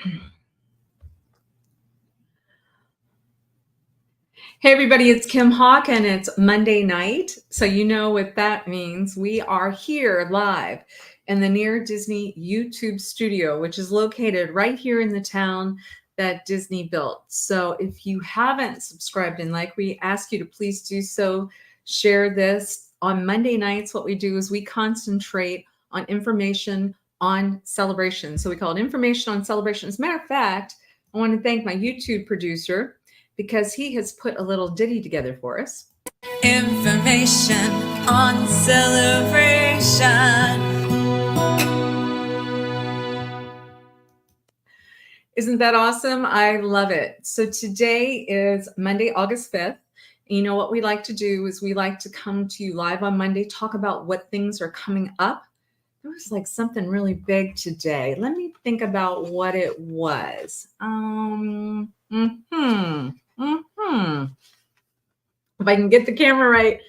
Hey everybody, it's Kim Hawk and it's Monday night. So you know what that means. We are here live in the Near Disney YouTube studio, which is located right here in the town that Disney built. So if you haven't subscribed and like, we ask you to please do so. Share this. On Monday nights, what we do is we concentrate on information on celebration. So we call it information on celebration. As a matter of fact, I want to thank my YouTube producer because he has put a little ditty together for us. Information on celebration. Isn't that awesome? I love it. So today is Monday, August 5th. You know what we like to do is we like to come to you live on Monday, talk about what things are coming up. There was like something really big today. Let me think about what it was. If I can get the camera right,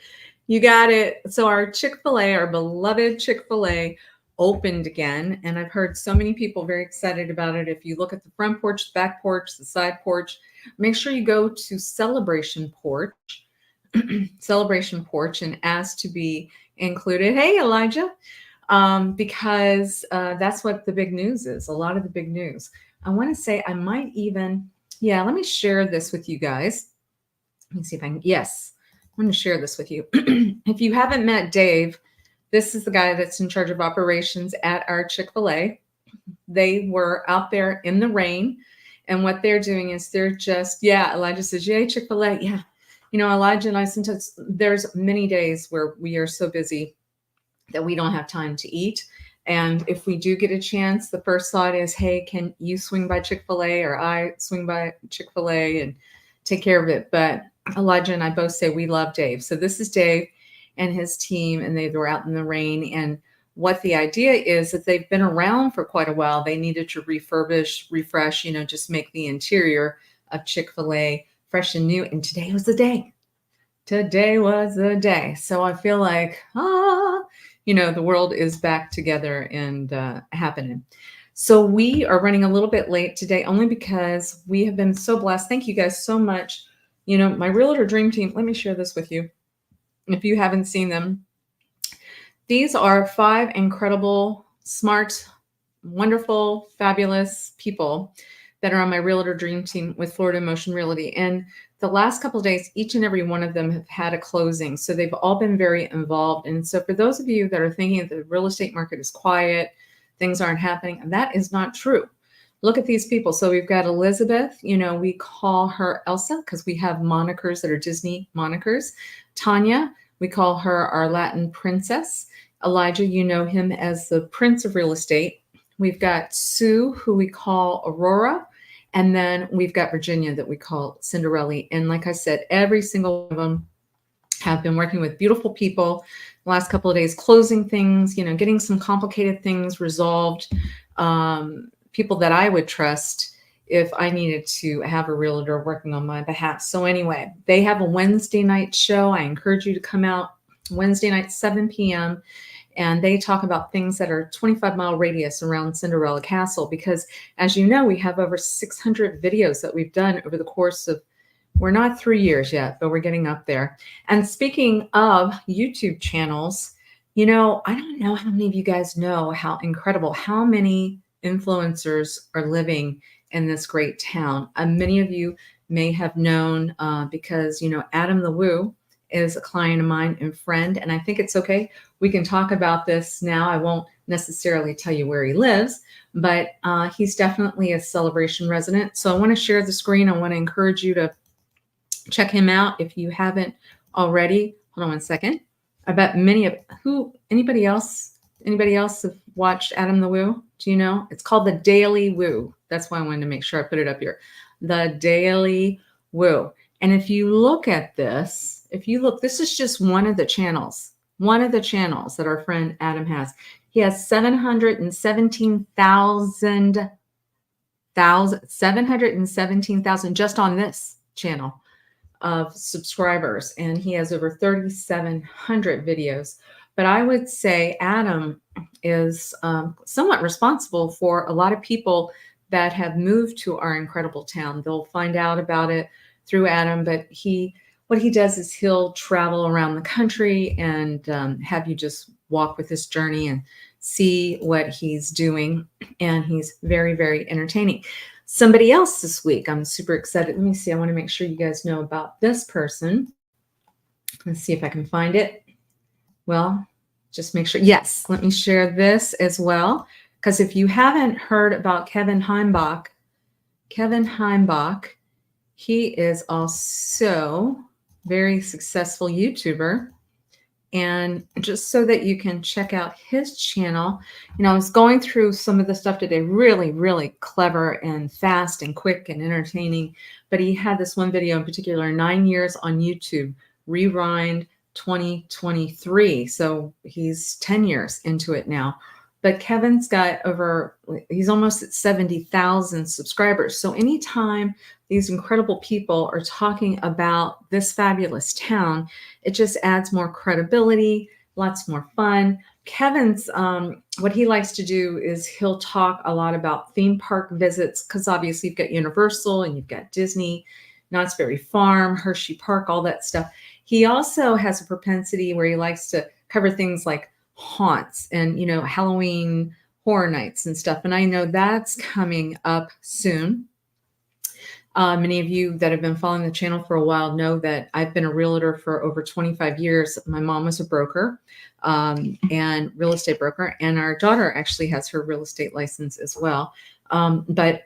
you got it. So our Chick-fil-A, our beloved Chick-fil-A, opened again. And I've heard so many people very excited about it. If you look at the front porch, the back porch, the side porch, make sure you go to Celebration Porch, Celebration Porch, and ask to be included. Hey, Elijah. Because that's what the big news is, a lot of the big news. I want to say I might even, let me share this with you guys. Let me see if I can, yes, I'm going to share this with you. If you haven't met Dave, this is the guy that's in charge of operations at our Chick-fil-A. They were out there in the rain, and what they're doing is they're just, Elijah says, yay, Chick-fil-A. Yeah. You know, Elijah and I, sometimes there's many days where we are so busy that we don't have time to eat. And if we do get a chance, the first thought is, hey, can you swing by Chick-fil-A or I swing by Chick-fil-A and take care of it? But Elijah and I both say we love Dave. So this is Dave and his team, and they were out in the rain. And what the idea is that they've been around for quite a while. They needed to refurbish, refresh, just make the interior of Chick-fil-A fresh and new. And today was the day. Today was the day. So I feel like, the world is back together and happening. So we are running a little bit late today, only because we have been so blessed. Thank you guys so much. My Realtor Dream Team, let me share this with you. If you haven't seen them, these are 5 incredible, smart, wonderful, fabulous people that are on my Realtor Dream Team with Florida Motion Realty. And the last couple of days, each and every one of them have had a closing. So they've all been very involved. And so for those of you that are thinking that the real estate market is quiet, things aren't happening, that is not true. Look at these people. So we've got Elizabeth, we call her Elsa because we have monikers that are Disney monikers. Tanya, we call her our Latin princess. Elijah, you know him as the Prince of Real Estate. We've got Sue, who we call Aurora. And then we've got Virginia that we call Cinderella. And like I said, every single one of them have been working with beautiful people the last couple of days, closing things, getting some complicated things resolved. People that I would trust if I needed to have a realtor working on my behalf. So anyway, they have a Wednesday night show. I encourage you to come out Wednesday night, 7 p.m. And they talk about things that are 25-mile radius around Cinderella Castle, because as you know, we have over 600 videos that we've done over the course of, we're not 3 years yet, but we're getting up there. And speaking of YouTube channels, I don't know how many of you guys know how incredible, how many influencers are living in this great town. Many of you may have known because, Adam the Woo is a client of mine and friend, and I think it's okay. We can talk about this now. I won't necessarily tell you where he lives, but he's definitely a Celebration resident. So I want to share the screen. I want to encourage you to check him out if you haven't already. Hold on one second. I bet anybody else have watched Adam the Woo? Do you know? It's called The Daily Woo. That's why I wanted to make sure I put it up here. The Daily Woo. And if you look at this, this is just one of the channels that our friend Adam has. He has 717,000 just on this channel of subscribers. And he has over 3,700 videos. But I would say Adam is somewhat responsible for a lot of people that have moved to our incredible town. They'll find out about it through Adam, but what he does is he'll travel around the country and have you just walk with this journey and see what he's doing. And he's very, very entertaining. Somebody else this week, I'm super excited. Let me see. I want to make sure you guys know about this person. Let's see if I can find it. Well, just make sure. Yes, let me share this as well. Because if you haven't heard about Kevin Heimbach, he is also very successful YouTuber. And just so that you can check out his channel, I was going through some of the stuff today, really, really clever and fast and quick and entertaining. But he had this one video in particular, 9 years on YouTube, Rewind 2023. So he's 10 years into it now. But Kevin's got he's almost at 70,000 subscribers. So anytime these incredible people are talking about this fabulous town, it just adds more credibility, lots more fun. Kevin's, what he likes to do is he'll talk a lot about theme park visits, because obviously you've got Universal and you've got Disney, Knott's Berry Farm, Hershey Park, all that stuff. He also has a propensity where he likes to cover things like haunts and Halloween horror nights and stuff, and I know that's coming up soon. Many of you that have been following the channel for a while know that I've been a realtor for over 25 years. My mom was a broker and real estate broker, and our daughter actually has her real estate license as well. But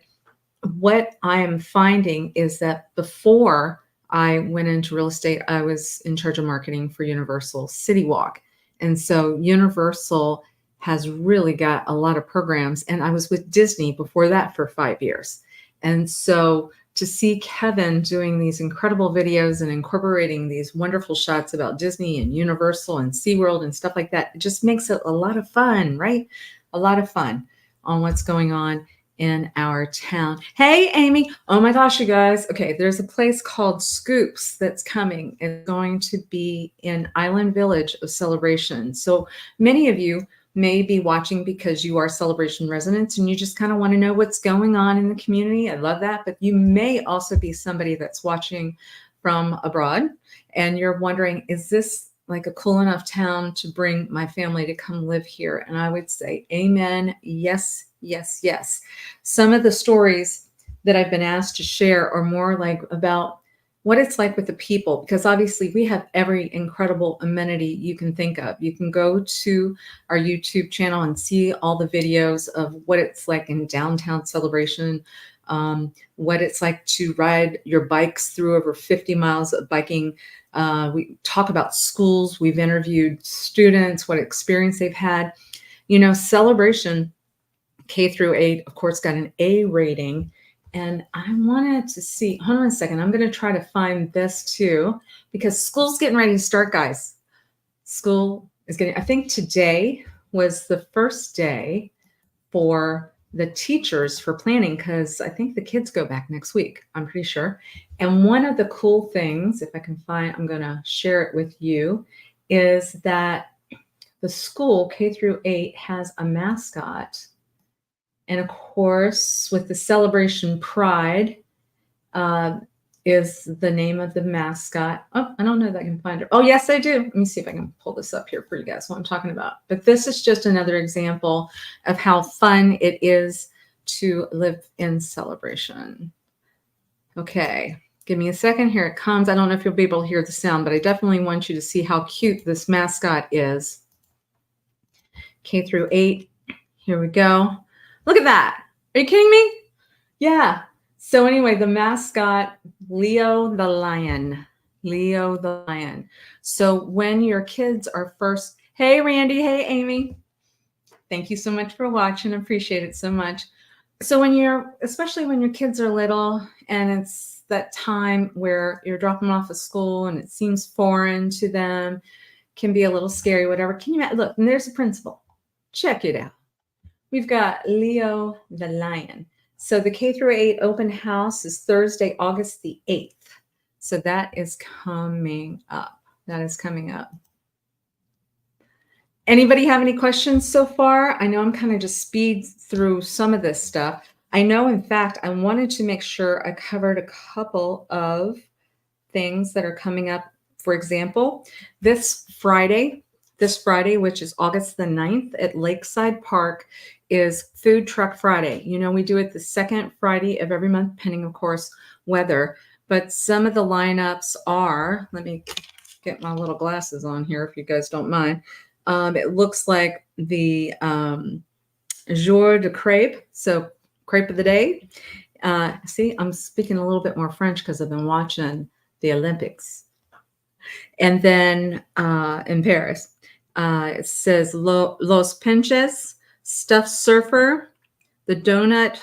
what I am finding is that before I went into real estate, I was in charge of marketing for Universal City Walk. And so Universal has really got a lot of programs. And I was with Disney before that for 5 years. And so to see Kevin doing these incredible videos and incorporating these wonderful shots about Disney and Universal and SeaWorld and stuff like that, it just makes it a lot of fun, right? A lot of fun on what's going on in our town. Hey, Amy. Oh my gosh, you guys. Okay, there's a place called Scoops that's coming. It's going to be in Island Village of Celebration. So many of you may be watching because you are Celebration residents and you just kind of want to know what's going on in the community. I love that. But you may also be somebody that's watching from abroad and you're wondering, is this like a cool enough town to bring my family to come live here? And I would say, amen. Yes, yes, yes. Some of the stories that I've been asked to share are more like about what it's like with the people, because obviously we have every incredible amenity you can think of. You can go to our YouTube channel and see all the videos of what it's like in downtown Celebration, what it's like to ride your bikes through over 50 miles of biking. We talk about schools. We've interviewed students, what experience they've had. Celebration K through 8, of course, got an A rating. And I wanted to see, hold on a second. I'm going to try to find this too, because school's getting ready to start, guys. School is getting, I think today was the first day for the teachers for planning, because I think the kids go back next week, I'm pretty sure. And one of the cool things, if I can find, I'm going to share it with you, is that the school K through 8 has a mascot. And of course, with the Celebration Pride is the name of the mascot. Oh, I don't know that I can find it. Oh, yes, I do. Let me see if I can pull this up here for you guys, what I'm talking about. But this is just another example of how fun it is to live in Celebration. Okay, give me a second. Here it comes. I don't know if you'll be able to hear the sound, but I definitely want you to see how cute this mascot is. K through 8. Here we go. Look at that. Are you kidding me? Yeah. So anyway, the mascot, Leo the Lion. Leo the Lion. So when your kids are first, hey, Randy, hey, Amy. Thank you so much for watching. Appreciate it so much. So especially when your kids are little and it's that time where you're dropping them off at school and it seems foreign to them, can be a little scary, whatever. Can you look, and there's a principal. Check it out. We've got Leo the Lion. So the K through 8 open house is Thursday, August the 8th. So that is coming up. That is coming up. Anybody have any questions so far? I know I'm kind of just speed through some of this stuff. I know, in fact, I wanted to make sure I covered a couple of things that are coming up. For example, this Friday, which is August the 9th at Lakeside Park, is Food Truck Friday. You know, we do it the second Friday of every month, pending, of course, weather. But some of the lineups are, let me get my little glasses on here if you guys don't mind. It looks like the jour de crepe, so crepe of the day. See, I'm speaking a little bit more French because I've been watching the Olympics. And then in Paris, it says Los Pinches, Stuffed Surfer, the Donut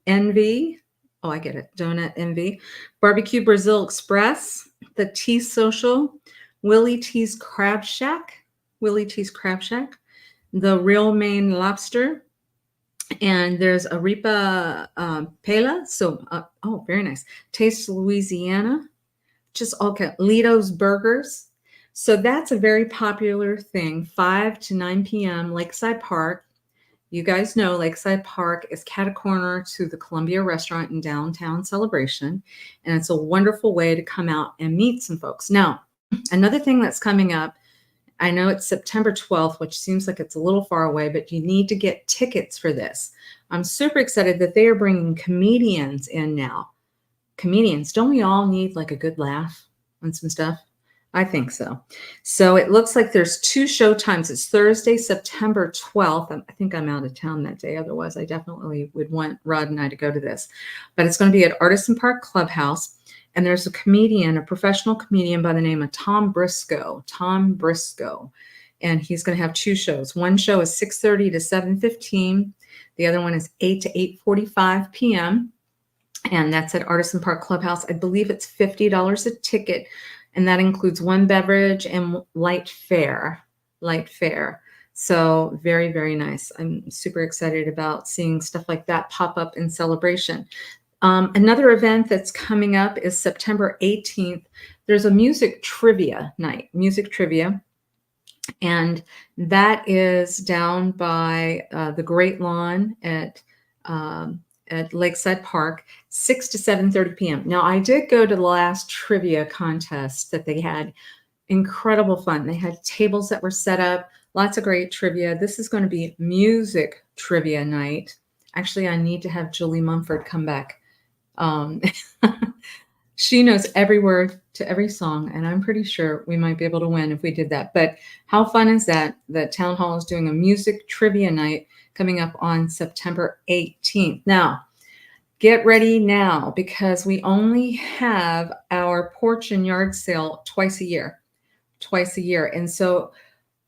Envy. Oh, I get it. Donut Envy. Barbecue Brazil Express, the Tea Social, Willie T's Crab Shack, Willie T's Crab Shack, the Real Maine Lobster, and there's Arepa Pela. So, oh, very nice. Taste Louisiana, just okay. Lito's Burgers. So that's a very popular thing. 5 to 9 p.m. Lakeside Park. You guys know Lakeside Park is cat corner to the Columbia Restaurant in downtown Celebration, and it's a wonderful way to come out and meet some folks. Now, another thing that's coming up, I know it's September 12th, which seems like it's a little far away, but you need to get tickets for this. I'm super excited that they are bringing comedians in now. Comedians, don't we all need like a good laugh on some stuff? I think so. So it looks like there's 2 show times. It's Thursday, September 12th. I think I'm out of town that day. Otherwise, I definitely would want Rod and I to go to this. But it's going to be at Artisan Park Clubhouse. And there's a comedian, a professional comedian by the name of Tom Briscoe. Tom Briscoe. And he's going to have 2 shows. One show is 6:30 to 7:15. The other one is 8 to 8:45 p.m. And that's at Artisan Park Clubhouse. I believe it's $50 a ticket, and that includes 1 beverage and light fare. Light fare. So very, very nice. I'm super excited about seeing stuff like that pop up in Celebration. Another event that's coming up is September 18th. There's a music trivia night, music trivia. And that is down by the Great Lawn at Lakeside Park, 6 to 7:30 p.m. Now, I did go to the last trivia contest that they had. Incredible fun. They had tables that were set up, lots of great trivia. This is going to be music trivia night. Actually, I need to have Julie Mumford come back. She knows every word to every song, and I'm pretty sure we might be able to win if we did that. But how fun is that? That Town Hall is doing a music trivia night coming up on September 18th. Now, get ready now because we only have our porch and yard sale twice a year. And so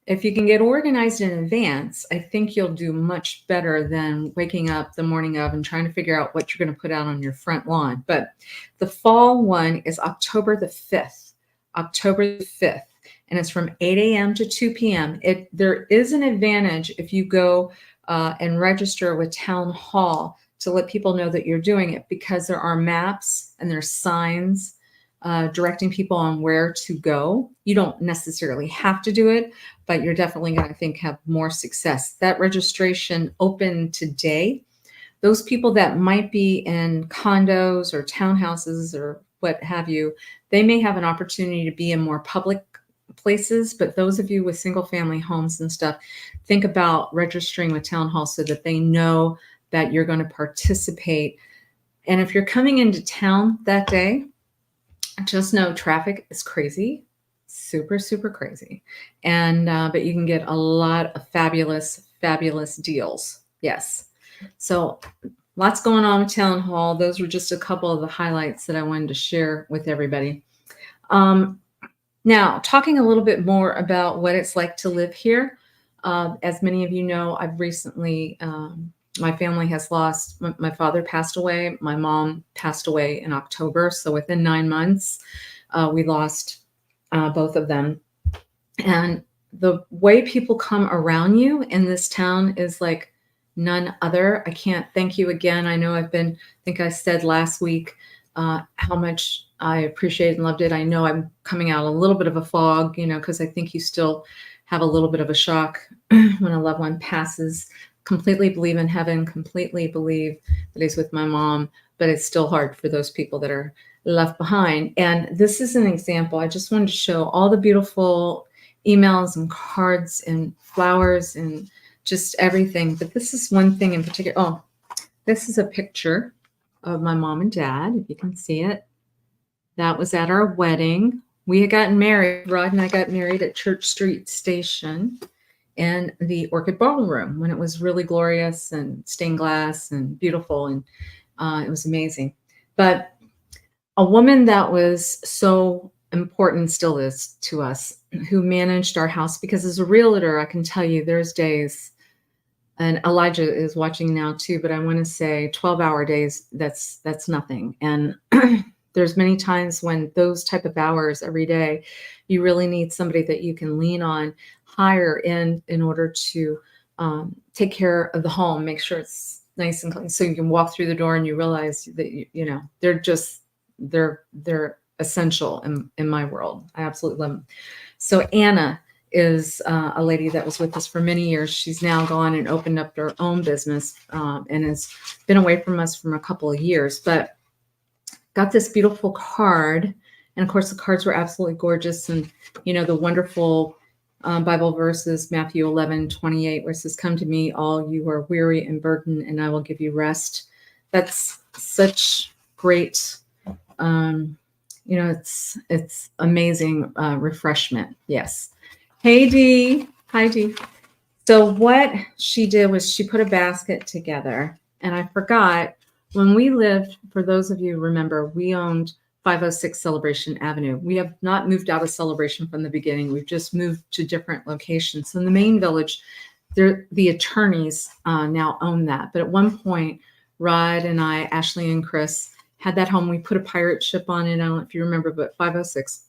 if you can get organized in advance, I think you'll do much better than waking up the morning of and trying to figure out what you're going to put out on your front lawn. But the fall one is October the 5th, and it's from 8 a.m. to 2 p.m. There is an advantage if you go and register with Town Hall to let people know that you're doing it, because there are maps and there's signs directing people on where to go. You don't necessarily have to do it, but you're definitely going to, I think, have more success. That registration opened today. Those people that might be in condos or townhouses or what have you, they may have an opportunity to be in more public places, but those of you with single family homes and stuff, think about registering with Town Hall so that they know that you're going to participate. And if you're coming into town that day, just know traffic is crazy, super, super crazy. And, but you can get a lot of fabulous, fabulous deals. Yes. So lots going on with Town Hall. Those were just a couple of the highlights that I wanted to share with everybody. Now, talking a little bit more about what it's like to live here. As many of you know, I've recently, my family has lost, my father passed away. My mom passed away in October. So within 9 months, we lost both of them. And the way people come around you in this town is like none other. I can't thank you again. I know I think I said last week how much I appreciated and loved it. I know I'm coming out a little bit of a fog, because I think you still have a little bit of a shock when a loved one passes. completely believe in heaven, completely believe that he's with my mom, but it's still hard for those people that are left behind. And this is an example. I just wanted to show all the beautiful emails and cards and flowers and just everything. But this is one thing in particular. Oh, this is a picture of my mom and dad, if you can see it. That was at our wedding. We had gotten married. Rod and I got married at Church Street Station in the Orchid Ballroom when it was really glorious and stained glass and beautiful, and it was amazing. But a woman that was so important, still is to us, who managed our house, because as a realtor, I can tell you there's days, and Elijah is watching now too, but I want to say 12-hour days, that's nothing. And there's many times when those type of hours every day, you really need somebody that you can lean on, hire in order to take care of the home, make sure it's nice and clean, so you can walk through the door and you realize that you know they're essential in my world. I absolutely love them. So Anna is a lady that was with us for many years. She's now gone and opened up her own business and has been away from us for a couple of years, but got this beautiful card. And of course, the cards were absolutely gorgeous. And, you know, the wonderful Bible verses, Matthew 11:28, where it says, "Come to me, all you are weary and burdened, and I will give you rest." That's such great, you know, it's amazing refreshment. Yes. Hey, Dee. Hi, Dee. So what she did was she put a basket together, and I forgot, when we lived, for those of you who remember, we owned 506 Celebration Avenue. We have not moved out of Celebration from the beginning. We've just moved to different locations. So in the main village, the attorneys now own that. But at one point, Rod and I, Ashley and Chris, had that home. We put a pirate ship on it. I don't know if you remember, but 506.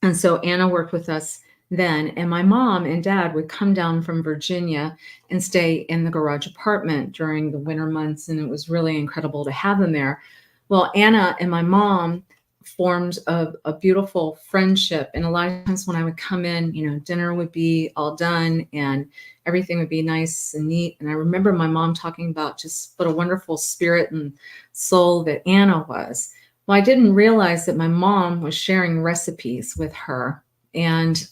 And so Anna worked with us then, and my mom and dad would come down from Virginia and stay in the garage apartment during the winter months, and it was really incredible to have them there. Well, Anna and my mom formed a beautiful friendship, and a lot of times when I would come in, you know, dinner would be all done and everything would be nice and neat. And I remember my mom talking about just what a wonderful spirit and soul that Anna was. Well, I didn't realize that my mom was sharing recipes with her. And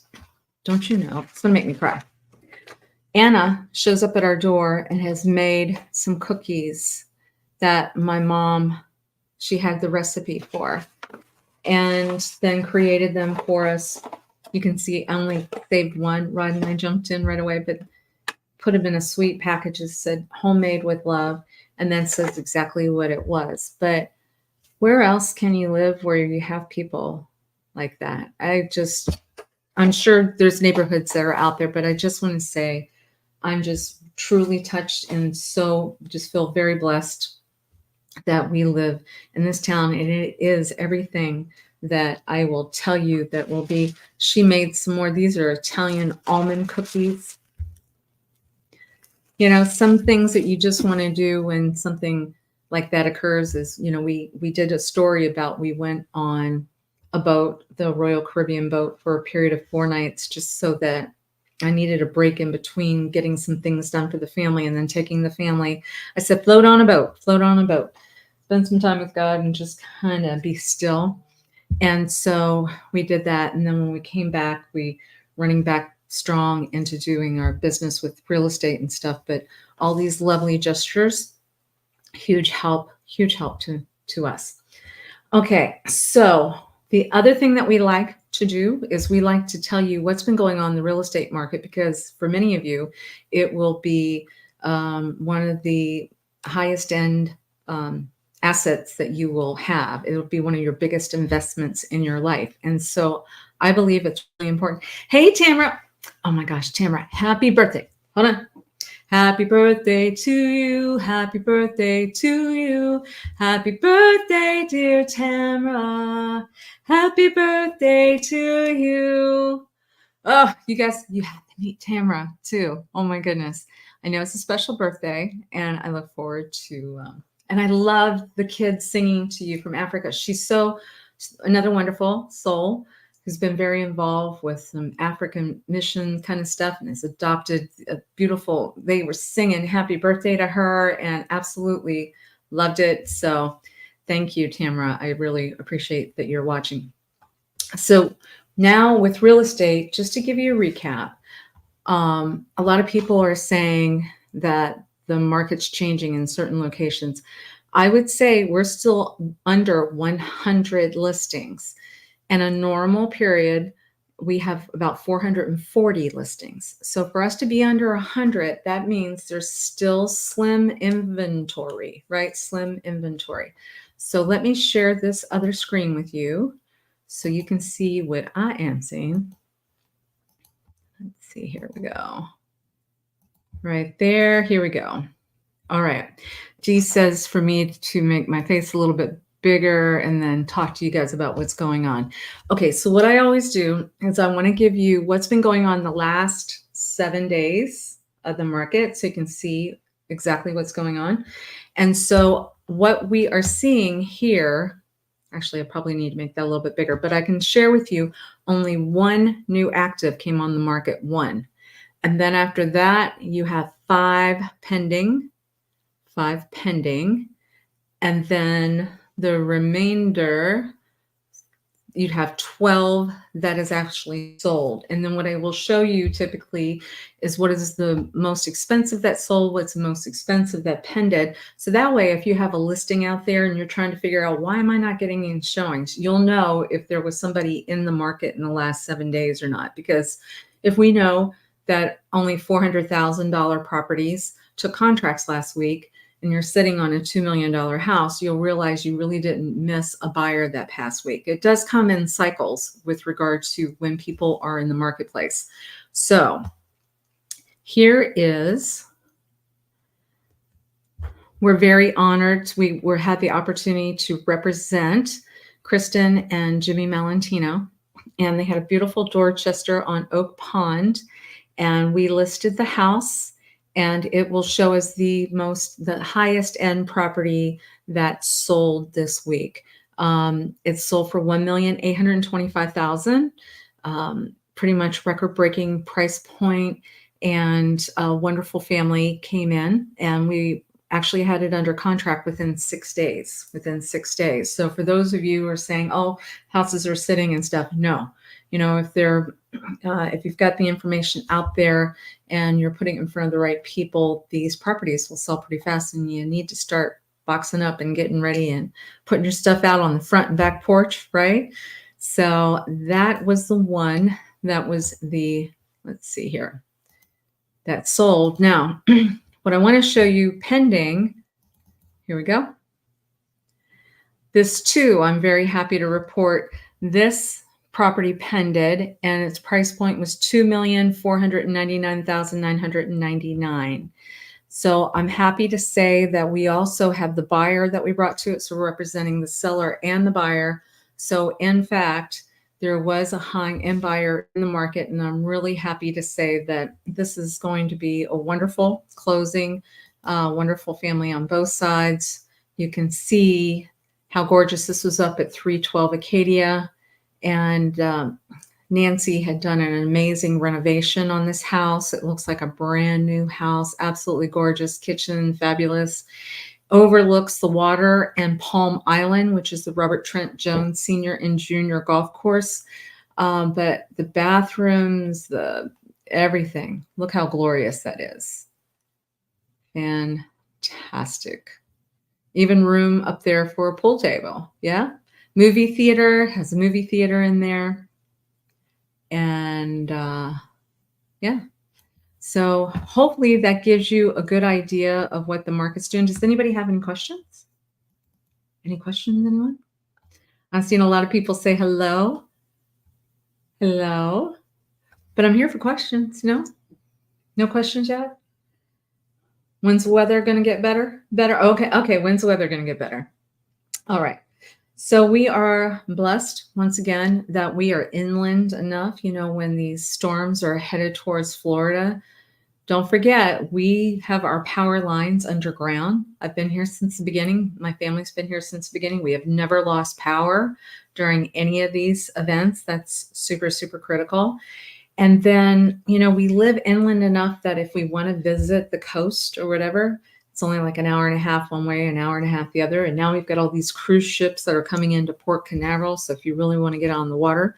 don't you know, it's going to make me cry. Anna shows up at our door and has made some cookies that my mom, she had the recipe for, and then created them for us. You can see I only saved one. Rod and I jumped in right away, but put them in a sweet package that said homemade with love, and then says exactly what it was. But where else can you live where you have people like that? I'm sure there's neighborhoods that are out there, but I just want to say I'm just truly touched and so just feel very blessed that we live in this town. And it is everything that I will tell you that will be. She made some more. These are Italian almond cookies. You know, some things that you just want to do when something like that occurs is, you know, we did a story about, we went on a boat, the Royal Caribbean boat, for a period of 4 nights, just so that I needed a break in between getting some things done for the family and then taking the family. I said, float on a boat, spend some time with God and just kind of be still. And so we did that. And then when we came back, we running back strong into doing our business with real estate and stuff. But all these lovely gestures, huge help to us. Okay, so the other thing that we like to do is we like to tell you what's been going on in the real estate market, because for many of you, it will be one of the highest end assets that you will have. It'll be one of your biggest investments in your life. And so I believe it's really important. Hey, Tamara. Oh my gosh, Tamara, happy birthday. Hold on. Happy birthday to you. Happy birthday to you. Happy birthday, dear Tamara. Happy birthday to you. Oh, you guys, you have to meet Tamara too. Oh my goodness. I know it's a special birthday, and I look forward to, and I love the kids singing to you from Africa. She's another wonderful soul who's been very involved with some African mission kind of stuff and has adopted a beautiful, they were singing happy birthday to her and absolutely loved it. So thank you, Tamara. I really appreciate that you're watching. So now with real estate, just to give you a recap, a lot of people are saying that the market's changing in certain locations. I would say we're still under 100 listings. In a normal period, we have about 440 listings. So for us to be under 100, that means there's still slim inventory, right? Slim inventory. So let me share this other screen with you so you can see what I am seeing. Let's see, here we go. Right there, here we go. All right. Dee says for me to make my face a little bit bigger and then talk to you guys about what's going on. Okay, so what I always do is I want to give you what's been going on the last 7 days of the market so you can see exactly what's going on. And so what we are seeing here, actually I probably need to make that a little bit bigger, but I can share with you only one new active came on the market, one. And then after that, you have 5 pending, and then the remainder, you'd have 12 that is actually sold. And then what I will show you typically is what is the most expensive that sold, what's the most expensive that pended. So that way, if you have a listing out there and you're trying to figure out why am I not getting any showings, you'll know if there was somebody in the market in the last 7 days or not. Because if we know that only $400,000 properties took contracts last week, and you're sitting on a $2 million house, you'll realize you really didn't miss a buyer that past week. It does come in cycles with regard to when people are in the marketplace. So here is, we're very honored. We had the opportunity to represent Kristen and Jimmy Malentino, and they had a beautiful Dorchester on Oak Pond, and we listed the house. And it will show us the highest end property that sold this week. It sold for $1,825,000, pretty much record-breaking price point, and a wonderful family came in, and we actually had it under contract within 6 days. So for those of you who are saying, "Oh, houses are sitting and stuff," no. You know, if you've got the information out there and you're putting it in front of the right people, these properties will sell pretty fast, and you need to start boxing up and getting ready and putting your stuff out on the front and back porch, right? So that was the one that was let's see here, that sold. Now, what I want to show you pending, here we go. This too, I'm very happy to report this property pended, and its price point was $2,499,999. So I'm happy to say that we also have the buyer that we brought to it. So we're representing the seller and the buyer. So in fact, there was a high-end buyer in the market, and I'm really happy to say that this is going to be a wonderful closing, wonderful family on both sides. You can see how gorgeous this was up at 312 Acadia. And Nancy had done an amazing renovation on this house. It looks like a brand new house, absolutely gorgeous, kitchen, fabulous. Overlooks the water and Palm Island, which is the Robert Trent Jones Senior and Junior Golf Course. But the bathrooms, everything, look how glorious that is. Fantastic. Even room up there for a pool table, yeah? Movie theater, has a movie theater in there. And yeah, so hopefully that gives you a good idea of what the market's doing. Does anybody have any questions? Any questions, anyone? I've seen a lot of people say hello. Hello. But I'm here for questions. No? No questions yet? When's the weather going to get better? Better. Okay. When's the weather going to get better? All right. So we are blessed once again that we are inland enough. You know, when these storms are headed towards Florida, Don't forget, we have our power lines underground. I've been here since the beginning. My family's been here since the beginning. We have never lost power during any of these events. That's super, super critical. And then, we live inland enough that if we want to visit the coast or whatever, it's only like an hour and a half one way, an hour and a half the other. And now we've got all these cruise ships that are coming into Port Canaveral. So if you really want to get on the water,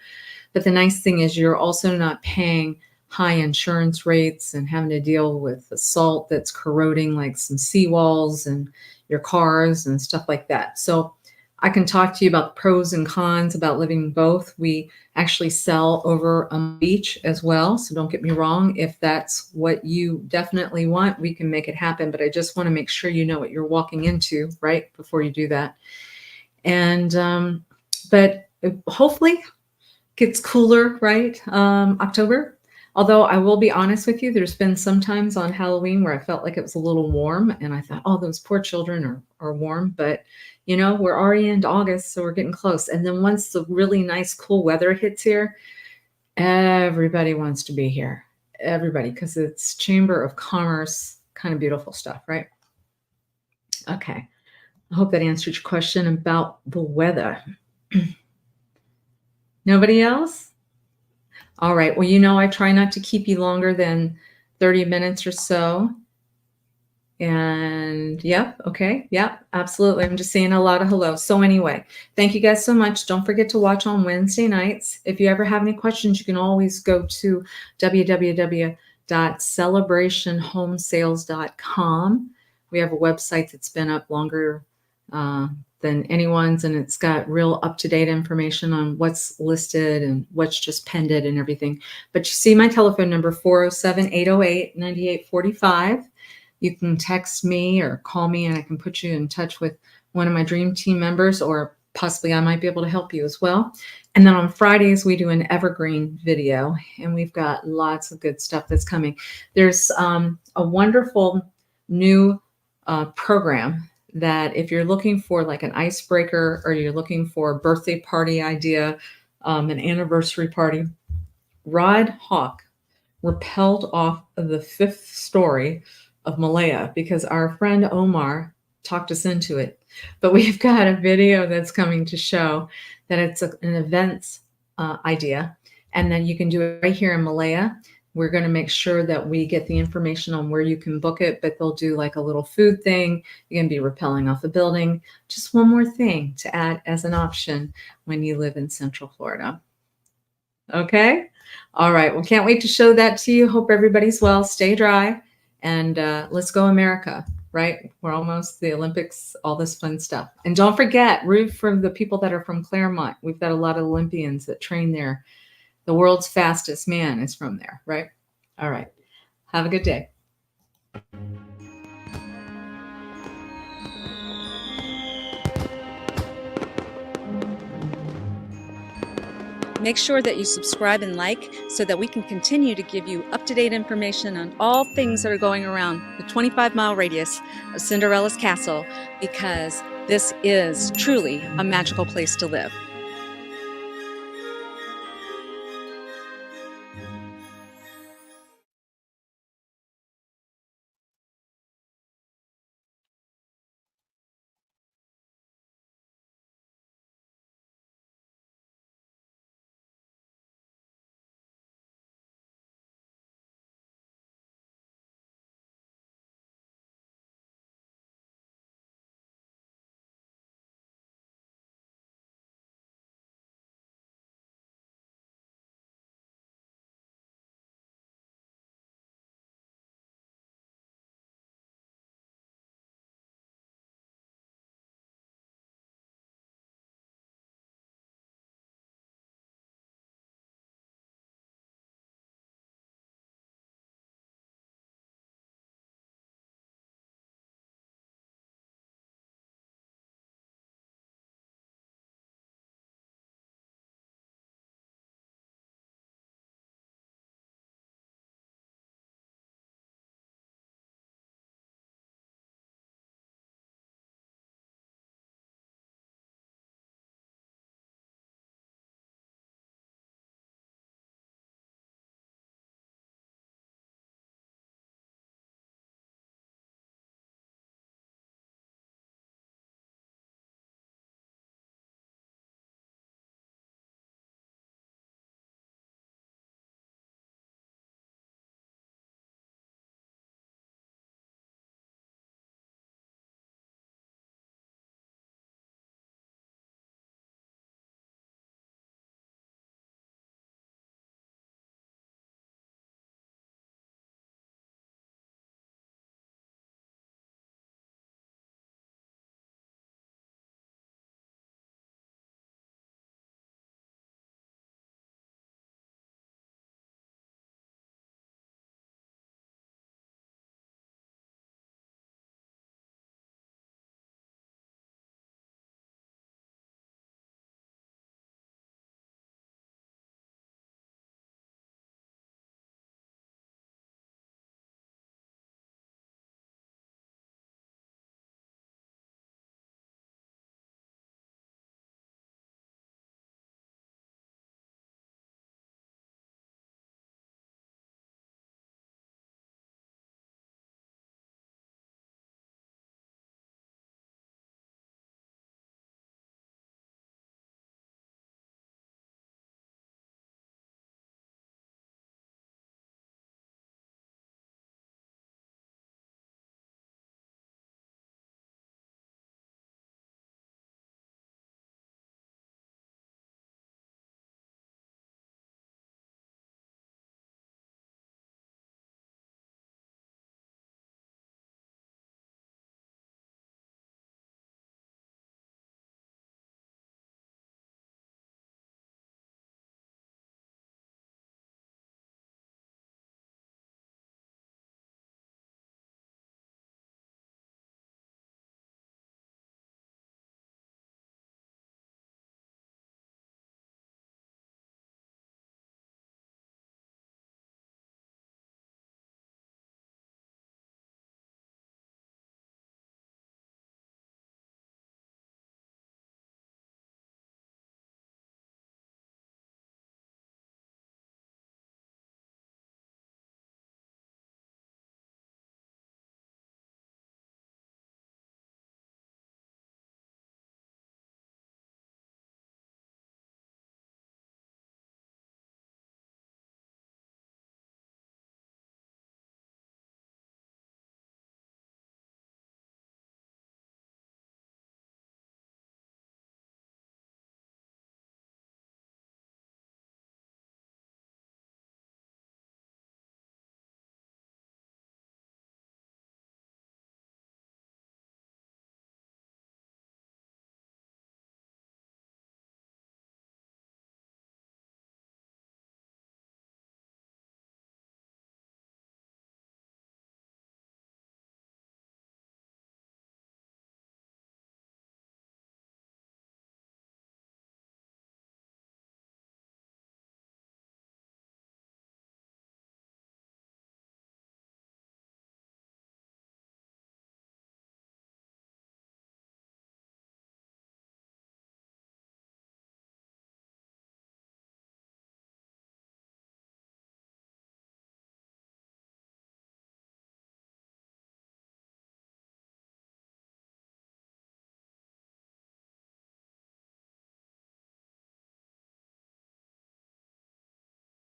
but the nice thing is you're also not paying high insurance rates and having to deal with the salt that's corroding like some seawalls and your cars and stuff like that. So I can talk to you about the pros and cons about living both. We actually sell over a beach as well. So don't get me wrong. If that's what you definitely want, we can make it happen. But I just want to make sure you know what you're walking into, right, before you do that. And, but hopefully gets cooler, right? October. Although I will be honest with you, there's been some times on Halloween where I felt like it was a little warm and I thought, oh, those poor children are warm. But, we're already into August, so we're getting close. And then once the really nice, cool weather hits here, everybody wants to be here. Everybody, because it's Chamber of Commerce, kind of beautiful stuff, right? Okay. I hope that answered your question about the weather. Nobody else? All right. Well, I try not to keep you longer than 30 minutes or so. And yep. Okay. Yep. Absolutely. I'm just saying a lot of hello. So anyway, thank you guys so much. Don't forget to watch on Wednesday nights. If you ever have any questions, you can always go to www.celebrationhomesales.com. We have a website that's been up longer than anyone's, and it's got real up-to-date information on what's listed and what's just pended and everything. But you see my telephone number, 407-808-9845. You can text me or call me and I can put you in touch with one of my dream team members, or possibly I might be able to help you as well. And then on Fridays, we do an evergreen video, and we've got lots of good stuff that's coming. There's a wonderful new program that if you're looking for like an icebreaker, or you're looking for a birthday party idea, an anniversary party, Rod Hawk rappelled off of the 5th story of Malaya because our friend Omar talked us into it. But we've got a video that's coming to show that it's an events idea, and then you can do it right here in Malaya. We're going to make sure that we get the information on where you can book it, but they'll do like a little food thing. You're going to be rappelling off a building. Just one more thing to add as an option when you live in Central Florida. Okay? All right. Well, can't wait to show that to you. Hope everybody's well. Stay dry. And let's go America, right? We're almost the Olympics, all this fun stuff. And don't forget, root for the people that are from Claremont. We've got a lot of Olympians that train there. The world's fastest man is from there, right? All right. Have a good day. Make sure that you subscribe and like so that we can continue to give you up-to-date information on all things that are going around the 25-mile radius of Cinderella's Castle, because this is truly a magical place to live.